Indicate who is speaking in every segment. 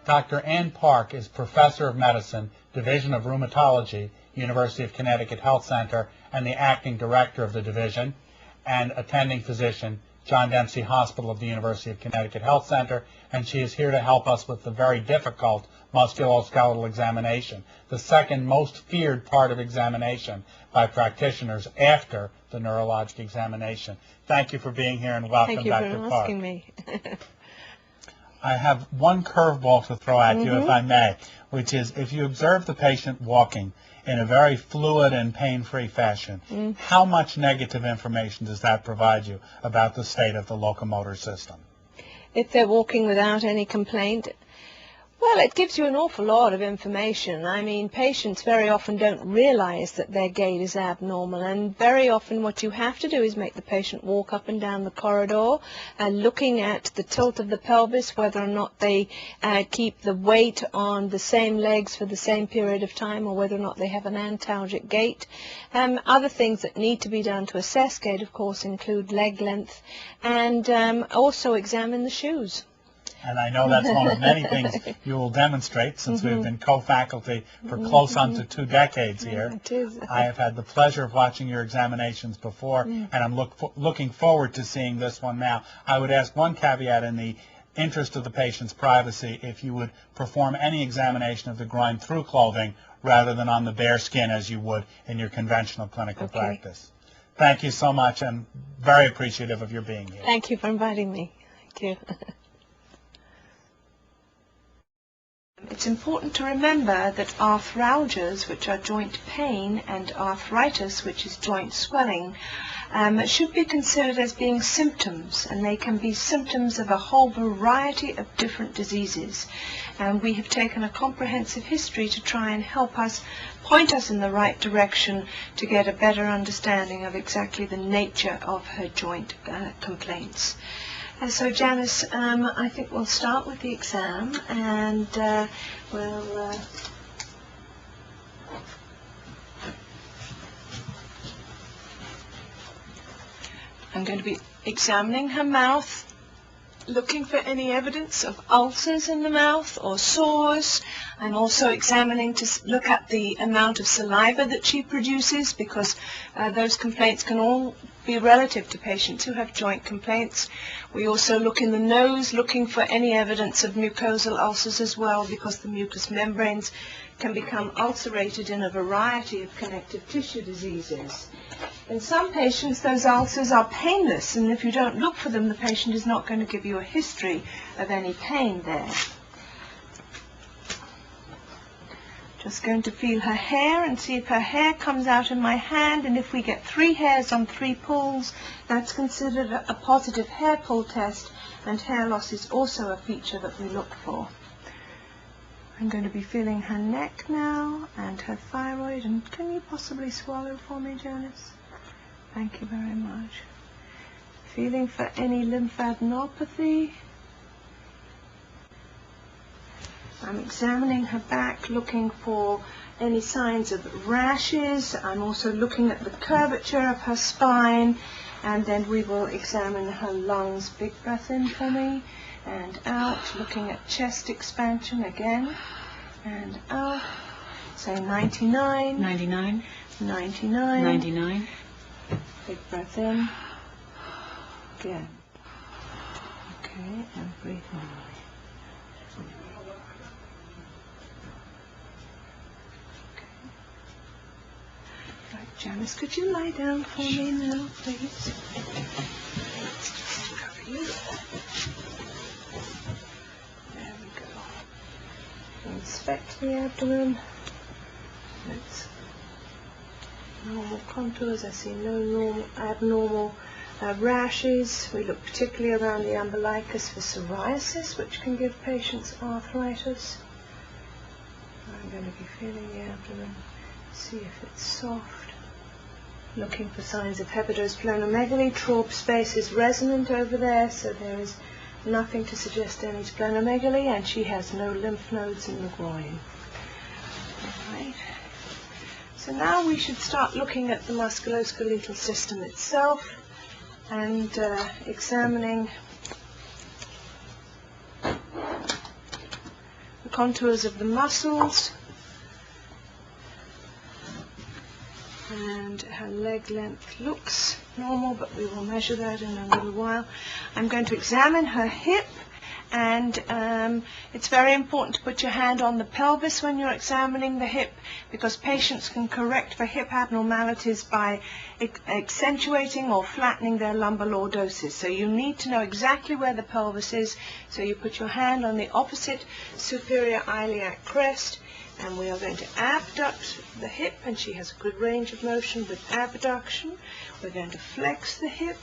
Speaker 1: Dr. Ann Park is Professor of Medicine, Division of Rheumatology, University of Connecticut Health Center, and the Acting Director of the Division, and attending physician, John Dempsey Hospital of the University of Connecticut Health Center, and she is here to help us with the very difficult musculoskeletal examination, the second most feared part of examination by practitioners after the neurologic examination. Thank you for being here, and welcome, Dr. Park.
Speaker 2: Thank you for asking me.
Speaker 1: I have one curveball to throw at you, if I may, which is if you observe the patient walking in a very fluid and pain-free fashion, how much negative information does that provide you about the state of the locomotor system?
Speaker 2: If they're walking without any complaint, well, it gives you an awful lot of information. I mean, patients very often don't realize that their gait is abnormal, and very often what you have to do is make the patient walk up and down the corridor, looking at the tilt of the pelvis, whether or not they keep the weight on the same legs for the same period of time, or whether or not they have an antalgic gait. Other things that need to be done to assess gait, of course, include leg length, and also examine the shoes.
Speaker 1: And I know that's one of many things you will demonstrate, since we've been co-faculty for close on to 2 decades here.
Speaker 2: It is.
Speaker 1: I have had the pleasure of watching your examinations before, and I'm looking forward to seeing this one now. I would ask one caveat in the interest of the patient's privacy: if you would perform any examination of the groin through clothing rather than on the bare skin as you would in your conventional clinical practice. Thank you so much, and very appreciative of your being here.
Speaker 2: Thank you for inviting me. Thank you. It's important to remember that arthralgias, which are joint pain, and arthritis, which is joint swelling, should be considered as being symptoms, and they can be symptoms of a whole variety of different diseases. And we have taken a comprehensive history to try and help us, point us in the right direction to get a better understanding of exactly the nature of her joint complaints. So Janice, I think we'll start with the exam, and I'm going to be examining her mouth, looking for any evidence of ulcers in the mouth or sores. I'm also examining to look at the amount of saliva that she produces, because those complaints can all be relative to patients who have joint complaints. We also look in the nose, looking for any evidence of mucosal ulcers as well, because the mucous membranes can become ulcerated in a variety of connective tissue diseases. In some patients, those ulcers are painless, and if you don't look for them, the patient is not going to give you a history of any pain there. Just going to feel her hair and see if her hair comes out in my hand, and if we get 3 hairs on 3 pulls, that's considered a positive hair pull test, and hair loss is also a feature that we look for. I'm going to be feeling her neck now and her thyroid, and can you possibly swallow for me, Janice? Thank you very much. Feeling for any lymphadenopathy. I'm examining her back, looking for any signs of rashes. I'm also looking at the curvature of her spine, and then we will examine her lungs. Big breath in for me, and out. Looking at chest expansion again, and out. Say 99.
Speaker 3: 99.
Speaker 2: 99.
Speaker 3: 99.
Speaker 2: Big breath in. Again. Okay, and breathe in. Janice, could you lie down for me now, please? Cover you. There we go. Inspect the abdomen. It's normal contours. I see no abnormal rashes. We look particularly around the umbilicus for psoriasis, which can give patients arthritis. I'm going to be feeling the abdomen, see if it's soft. Looking for signs of hepatosplenomegaly. Traub space is resonant over there, so there is nothing to suggest any splenomegaly, and she has no lymph nodes in the groin. All right. So now we should start looking at the musculoskeletal system itself and examining contours of the muscles. And her leg length looks normal, but we will measure that in a little while. I'm going to examine her hip, and it's very important to put your hand on the pelvis when you're examining the hip, because patients can correct for hip abnormalities by accentuating or flattening their lumbar lordosis. So you need to know exactly where the pelvis is. So you put your hand on the opposite superior iliac crest, and we are going to abduct the hip, and she has a good range of motion with abduction. We're going to flex the hip,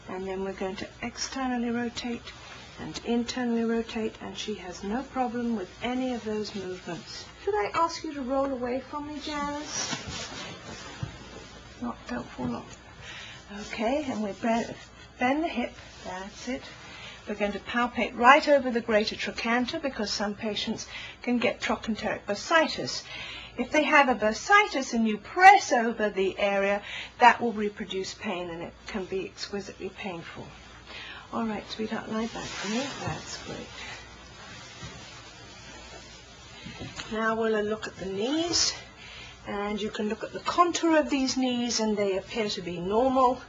Speaker 2: and then we're going to externally rotate and internally rotate, and she has no problem with any of those movements. Could I ask you to roll away from me, Janice? Don't fall off. Okay, and we bend the hip. That's it. We're going to palpate right over the greater trochanter, because some patients can get trochanteric bursitis. If they have a bursitis and you press over the area, that will reproduce pain, and it can be exquisitely painful. All right, sweetheart, lie back for me. That's great. Now we'll look at the knees, and you can look at the contour of these knees, and they appear to be normal.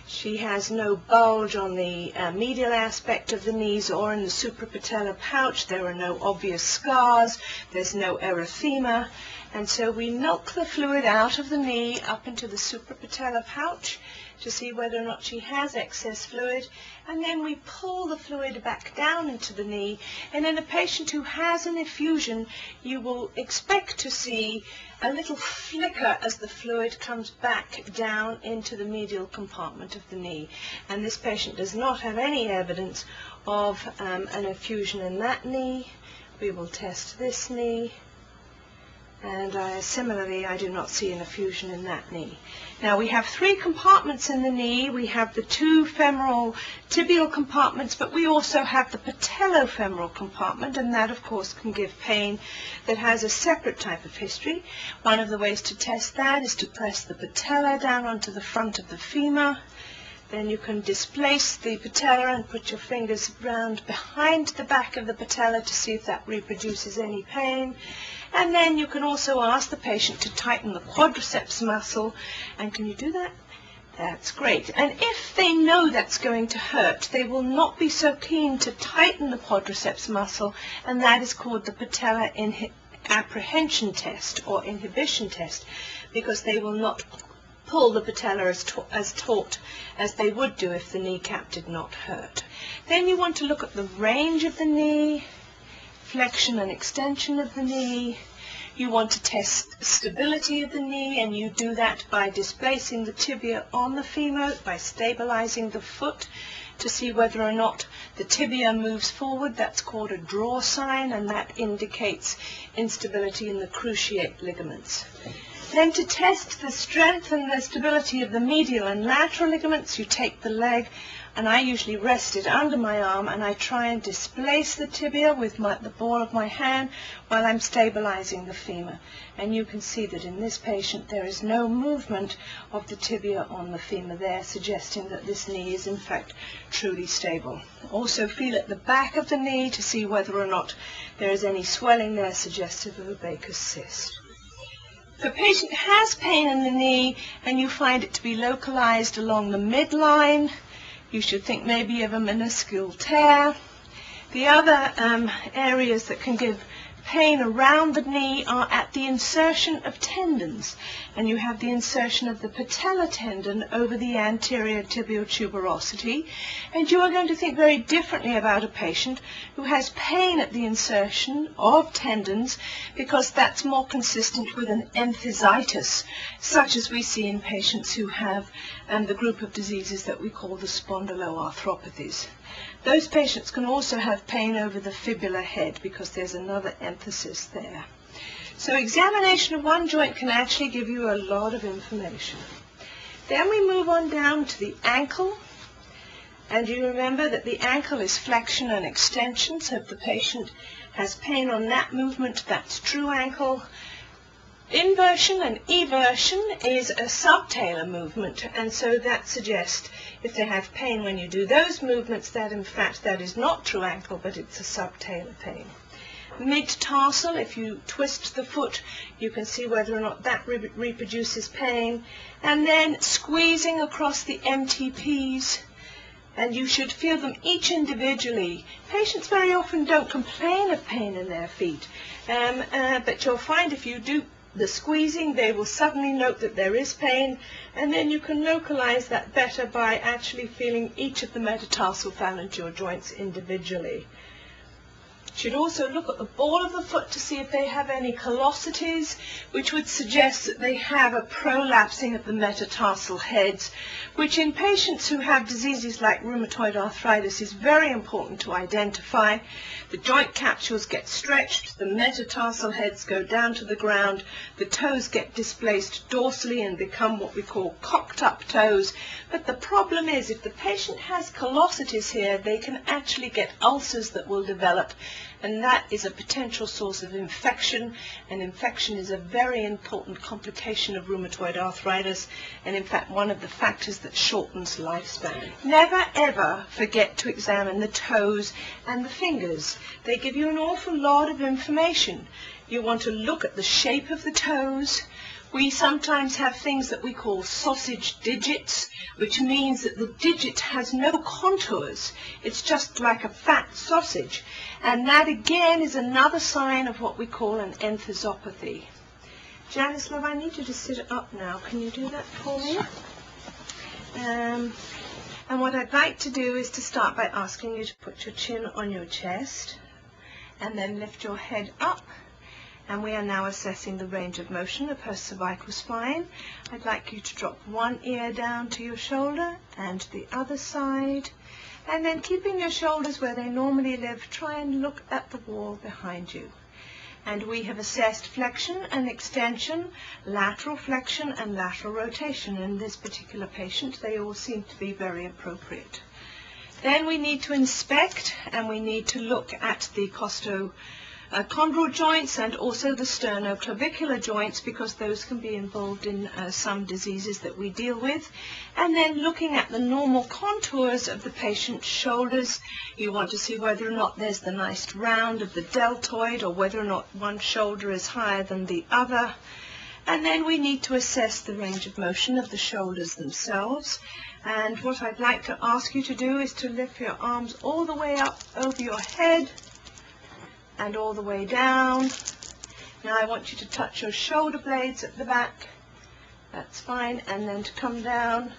Speaker 2: She has no bulge on the medial aspect of the knees or in the suprapatellar pouch. There are no obvious scars. There's no erythema. And so we milk the fluid out of the knee up into the suprapatellar pouch to see whether or not she has excess fluid. And then we pull the fluid back down into the knee. And in a patient who has an effusion, you will expect to see a little flicker as the fluid comes back down into the medial compartment of the knee. And this patient does not have any evidence of an effusion in that knee. We will test this knee. And similarly, I do not see an effusion in that knee. Now, we have 3 compartments in the knee. We have the 2 femoral tibial compartments, but we also have the patellofemoral compartment, and that, of course, can give pain that has a separate type of history. One of the ways to test that is to press the patella down onto the front of the femur. Then you can displace the patella and put your fingers round behind the back of the patella to see if that reproduces any pain. And then you can also ask the patient to tighten the quadriceps muscle. And can you do that? That's great. And if they know that's going to hurt, they will not be so keen to tighten the quadriceps muscle, and that is called the patella apprehension test or inhibition test, because they will not pull the patella as taut as they would do if the kneecap did not hurt. Then you want to look at the range of the knee, flexion and extension of the knee. You want to test stability of the knee, and you do that by displacing the tibia on the femur, by stabilizing the foot to see whether or not the tibia moves forward. That's called a draw sign, and that indicates instability in the cruciate ligaments. Then to test the strength and the stability of the medial and lateral ligaments, you take the leg, and I usually rest it under my arm, and I try and displace the tibia with the ball of my hand while I'm stabilizing the femur. And you can see that in this patient there is no movement of the tibia on the femur there, suggesting that this knee is in fact truly stable. Also feel at the back of the knee to see whether or not there is any swelling there suggestive of a Baker's cyst. If a patient has pain in the knee and you find it to be localized along the midline, you should think maybe of a minuscule tear. The other areas that can give pain around the knee are at the insertion of tendons, and you have the insertion of the patella tendon over the anterior tibial tuberosity, and you are going to think very differently about a patient who has pain at the insertion of tendons, because that's more consistent with an enthesitis, such as we see in patients who have the group of diseases that we call the spondyloarthropathies. Those patients can also have pain over the fibular head, because there's another enthesis there. So examination of one joint can actually give you a lot of information. Then we move on down to the ankle, and you remember that the ankle is flexion and extension, so if the patient has pain on that movement, that's true ankle. Inversion and eversion is a subtalar movement, and so that suggests if they have pain when you do those movements, that in fact that is not true ankle, but it's a subtalar pain. Mid-tarsal, if you twist the foot, you can see whether or not that reproduces pain. And then squeezing across the MTPs, and you should feel them each individually. Patients very often don't complain of pain in their feet, but you'll find if you do the squeezing, they will suddenly note that there is pain, and then you can localize that better by actually feeling each of the metatarsal phalangeal joints individually. You should also look at the ball of the foot to see if they have any callosities, which would suggest that they have a prolapsing of the metatarsal heads, which in patients who have diseases like rheumatoid arthritis is very important to identify. The joint capsules get stretched, the metatarsal heads go down to the ground, the toes get displaced dorsally and become what we call cocked up toes. But the problem is, if the patient has callosities here, they can actually get ulcers that will develop, and that is a potential source of infection, and infection is a very important complication of rheumatoid arthritis, and in fact one of the factors that shortens lifespan. Never ever forget to examine the toes and the fingers. They give you an awful lot of information. You want to look at the shape of the toes. We sometimes have things that we call sausage digits, which means that the digit has no contours. It's just like a fat sausage. And that again is another sign of what we call an enthesopathy. Janislav, I need you to sit up now. Can you do that for me? And what I'd like to do is to start by asking you to put your chin on your chest and then lift your head up. And we are now assessing the range of motion of her cervical spine. I'd like you to drop one ear down to your shoulder and the other side. And then keeping your shoulders where they normally live, try and look at the wall behind you. And we have assessed flexion and extension, lateral flexion and lateral rotation. In this particular patient, they all seem to be very appropriate. Then we need to inspect, and we need to look at the costochondral joints and also the sternoclavicular joints, because those can be involved in some diseases that we deal with. And then looking at the normal contours of the patient's shoulders, you want to see whether or not there's the nice round of the deltoid, or whether or not one shoulder is higher than the other. And then we need to assess the range of motion of the shoulders themselves. And what I'd like to ask you to do is to lift your arms all the way up over your head and all the way down. Now I want you to touch your shoulder blades at the back. That's fine. And then to come down.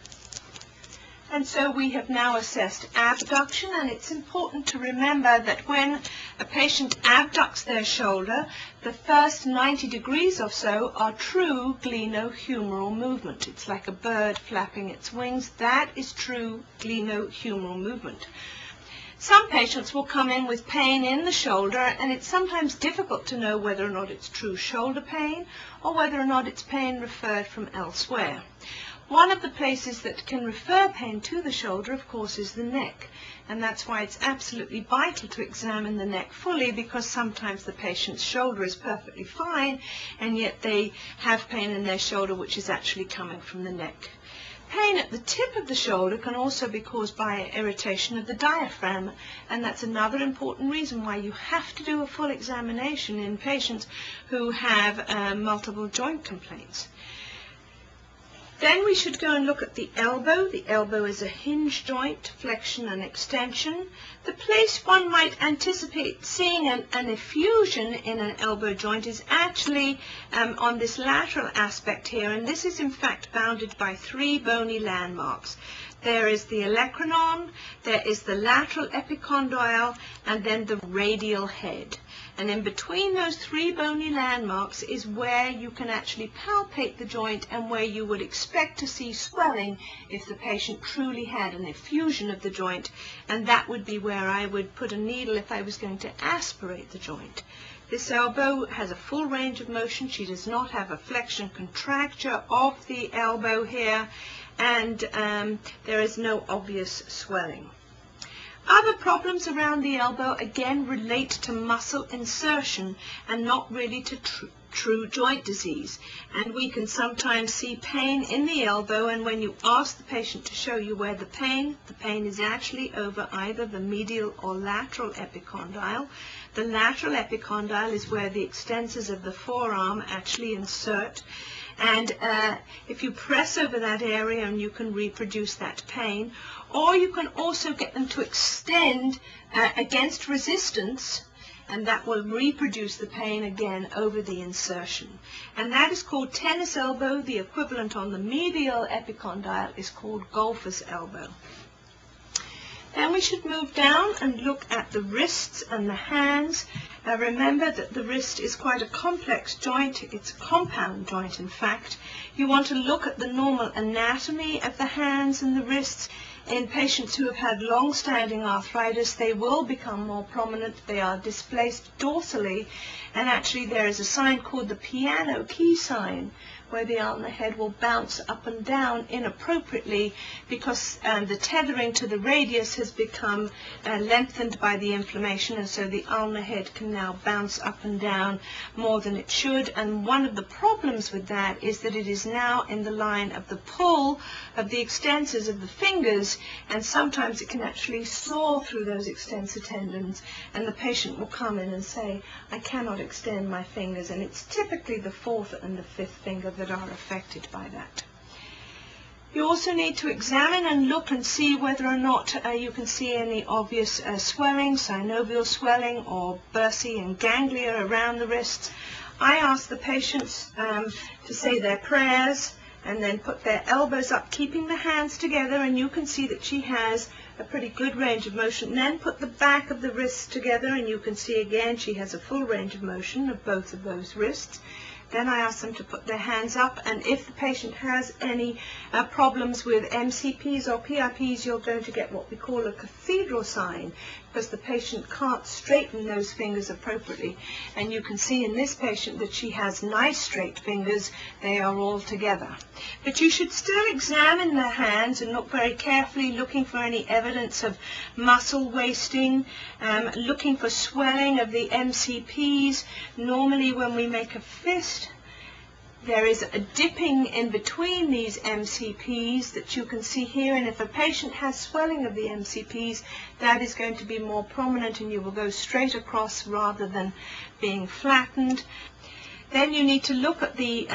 Speaker 2: And so we have now assessed abduction, and it's important to remember that when a patient abducts their shoulder, the first 90 degrees or so are true glenohumeral movement. It's like a bird flapping its wings. That is true glenohumeral movement. Some patients will come in with pain in the shoulder, and it's sometimes difficult to know whether or not it's true shoulder pain or whether or not it's pain referred from elsewhere. One of the places that can refer pain to the shoulder, of course, is the neck, and that's why it's absolutely vital to examine the neck fully, because sometimes the patient's shoulder is perfectly fine and yet they have pain in their shoulder which is actually coming from the neck. Pain at the tip of the shoulder can also be caused by irritation of the diaphragm, and that's another important reason why you have to do a full examination in patients who have multiple joint complaints. Then we should go and look at the elbow. The elbow is a hinge joint, flexion and extension. The place one might anticipate seeing an effusion in an elbow joint is actually on this lateral aspect here, and this is in fact bounded by three bony landmarks. There is the olecranon, there is the lateral epicondyle, and then the radial head. And in between those three bony landmarks is where you can actually palpate the joint and where you would expect to see swelling if the patient truly had an effusion of the joint, and that would be where I would put a needle if I was going to aspirate the joint. This elbow has a full range of motion. She does not have a flexion contracture of the elbow here, and there is no obvious swelling. Other problems around the elbow again relate to muscle insertion and not really to true joint disease. And we can sometimes see pain in the elbow, and when you ask the patient to show you where the pain is actually over either the medial or lateral epicondyle. The lateral epicondyle is where the extensors of the forearm actually insert, and if you press over that area, and you can reproduce that pain, or you can also get them to extend against resistance, and that will reproduce the pain again over the insertion. And that is called tennis elbow. The equivalent on the medial epicondyle is called golfer's elbow. Then we should move down and look at the wrists and the hands. Remember that the wrist is quite a complex joint. It's a compound joint, in fact. You want to look at the normal anatomy of the hands and the wrists. In patients who have had long-standing arthritis, they will become more prominent. They are displaced dorsally, and actually there is a sign called the piano key sign, where the ulnar head will bounce up and down inappropriately because the tethering to the radius has become lengthened by the inflammation, and so the ulnar head can now bounce up and down more than it should. And one of the problems with that is that it is now in the line of the pull of the extensors of the fingers, and sometimes it can actually saw through those extensor tendons, and the patient will come in and say, I cannot extend my fingers, and it's typically the fourth and the fifth finger that are affected by that. You also need to examine and look and see whether or not you can see any obvious swelling, synovial swelling, or bursae and ganglia around the wrists. I ask the patients to say their prayers and then put their elbows up, keeping the hands together, and you can see that she has a pretty good range of motion. And then put the back of the wrists together, and you can see again she has a full range of motion of both of those wrists. Then I ask them to put their hands up, and if the patient has any problems with MCPs or PRPs, you're going to get what we call a cathedral sign, because the patient can't straighten those fingers appropriately. And you can see in this patient that she has nice straight fingers. They are all together. But you should still examine the hands and look very carefully, looking for any evidence of muscle wasting, looking for swelling of the MCPs. Normally when we make a fist, there is a dipping in between these MCPs that you can see here, and if a patient has swelling of the MCPs, that is going to be more prominent, and you will go straight across rather than being flattened. Then you need to look at the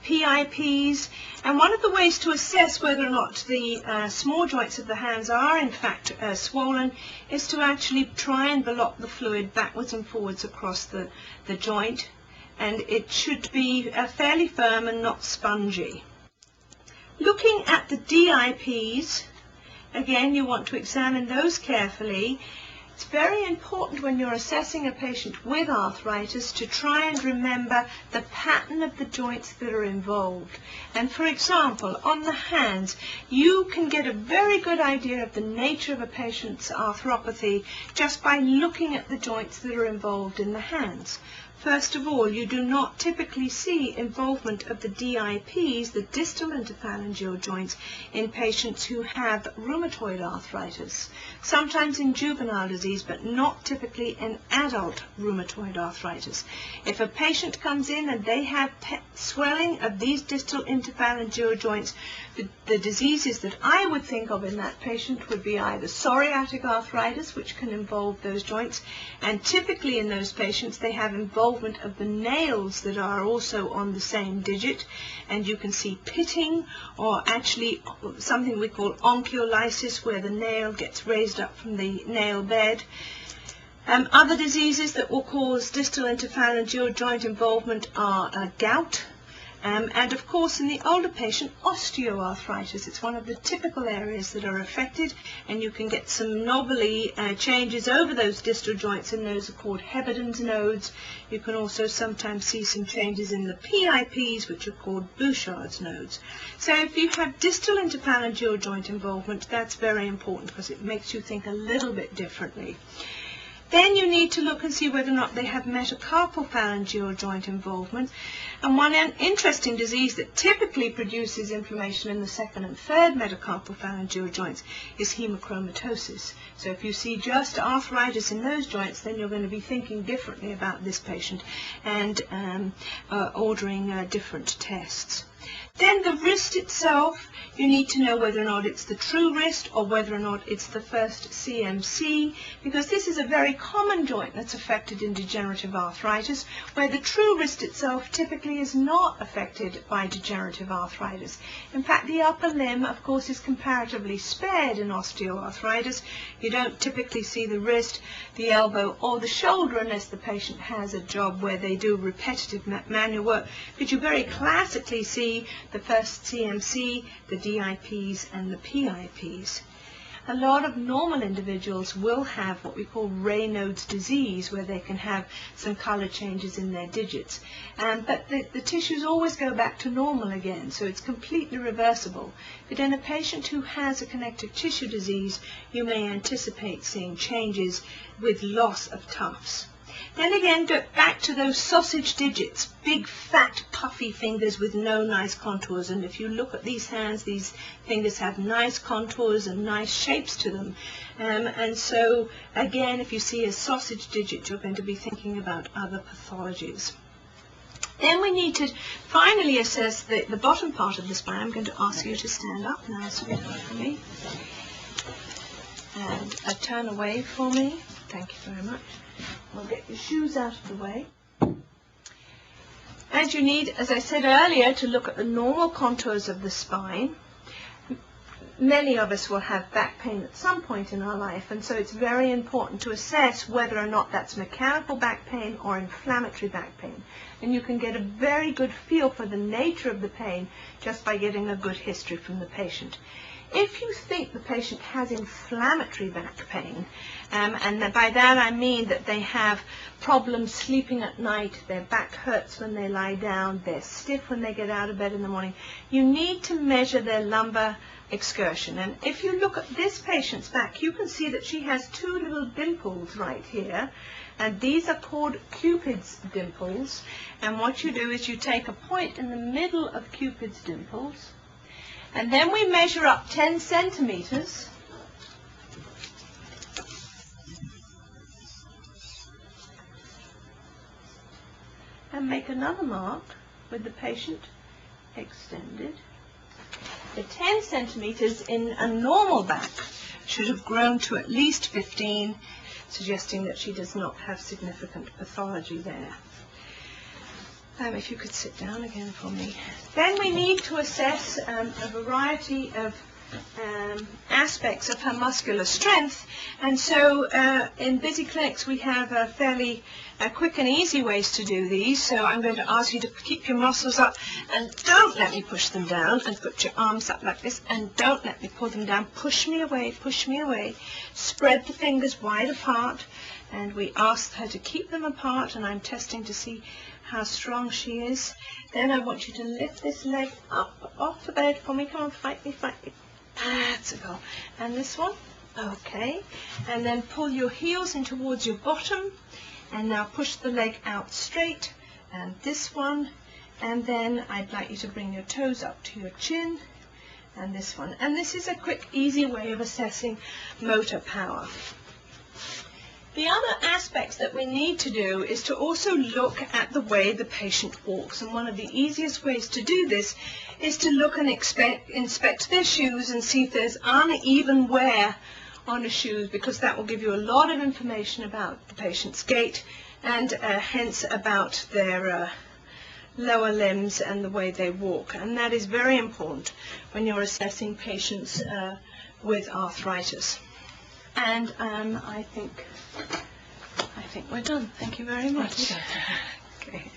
Speaker 2: PIPs, and one of the ways to assess whether or not the small joints of the hands are in fact swollen is to actually try and block the fluid backwards and forwards across the joint. And it should be fairly firm and not spongy. Looking at the DIPs, again you want to examine those carefully. It's very important when you're assessing a patient with arthritis to try and remember the pattern of the joints that are involved. And for example, on the hands, you can get a very good idea of the nature of a patient's arthropathy just by looking at the joints that are involved in the hands. First of all, you do not typically see involvement of the DIPs, the distal interphalangeal joints, in patients who have rheumatoid arthritis. Sometimes in juvenile disease, but not typically in adult rheumatoid arthritis. If a patient comes in and they have swelling of these distal interphalangeal joints, the diseases that I would think of in that patient would be either psoriatic arthritis, which can involve those joints, and typically in those patients they have involvement of the nails that are also on the same digit, and you can see pitting, or actually something we call oncholysis, where the nail gets raised up from the nail bed. Other diseases that will cause distal interphalangeal joint involvement are gout, and of course in the older patient, osteoarthritis. It's one of the typical areas that are affected, and you can get some knobbly changes over those distal joints, and those are called Heberden's nodes. You can also sometimes see some changes in the PIPs, which are called Bouchard's nodes. So if you have distal interphalangeal joint involvement, that's very important because it makes you think a little bit differently. Then you need to look and see whether or not they have metacarpal phalangeal joint involvement. And one interesting disease that typically produces inflammation in the second and third metacarpal phalangeal joints is hemochromatosis. So if you see just arthritis in those joints, then you're going to be thinking differently about this patient and ordering different tests. Then the wrist itself, you need to know whether or not it's the true wrist or whether or not it's the first CMC, because this is a very common joint that's affected in degenerative arthritis, where the true wrist itself typically is not affected by degenerative arthritis. In fact, the upper limb, of course, is comparatively spared in osteoarthritis. You don't typically see the wrist, the elbow, or the shoulder unless the patient has a job where they do repetitive manual work. But you very classically see the first CMC, the DIPs, and the PIPs. A lot of normal individuals will have what we call Raynaud's disease, where they can have some color changes in their digits. But the tissues always go back to normal again, so it's completely reversible. But in a patient who has a connective tissue disease, you may anticipate seeing changes with loss of tufts. Then again, go back to those sausage digits, big, fat, puffy fingers with no nice contours. And if you look at these hands, these fingers have nice contours and nice shapes to them. And so, again, if you see a sausage digit, you're going to be thinking about other pathologies. Then we need to finally assess the bottom part of the spine. I'm going to ask you to stand up now, sweetheart, for me. And turn away for me. Thank you very much. We'll get your shoes out of the way. And you need, as I said earlier, to look at the normal contours of the spine. Many of us will have back pain at some point in our life, and so it's very important to assess whether or not that's mechanical back pain or inflammatory back pain. And you can get a very good feel for the nature of the pain just by getting a good history from the patient. If you think the patient has inflammatory back pain, and by that I mean that they have problems sleeping at night, their back hurts when they lie down, they're stiff when they get out of bed in the morning, you need to measure their lumbar excursion. And if you look at this patient's back, you can see that she has two little dimples right here, and these are called Cupid's dimples. And what you do is you take a point in the middle of Cupid's dimples, and then we measure up 10 centimeters. And make another mark with the patient extended. The 10 centimeters in a normal back should have grown to at least 15, suggesting that she does not have significant pathology there. If you could sit down again for me. Then we need to assess a variety of aspects of her muscular strength, and so in busy clinics we have fairly quick and easy ways to do these. So I'm going to ask you to keep your muscles up and don't let me push them down, and put your arms up like this and don't let me pull them down. Push me away, push me away. Spread the fingers wide apart, and we ask her to keep them apart, and I'm testing to see how strong she is. Then I want you to lift this leg up off the bed for me. Come on, fight me, fight me. That's a go. And this one. Okay. And then pull your heels in towards your bottom. And now push the leg out straight. And this one. And then I'd like you to bring your toes up to your chin. And this one. And this is a quick, easy way of assessing motor power. The other aspects that we need to do is to also look at the way the patient walks. And one of the easiest ways to do this is to look and inspect their shoes and see if there's uneven wear on the shoes, because that will give you a lot of information about the patient's gait and hence about their lower limbs and the way they walk. And that is very important when you're assessing patients with arthritis. And I think we're done. Thank you very much. Okay.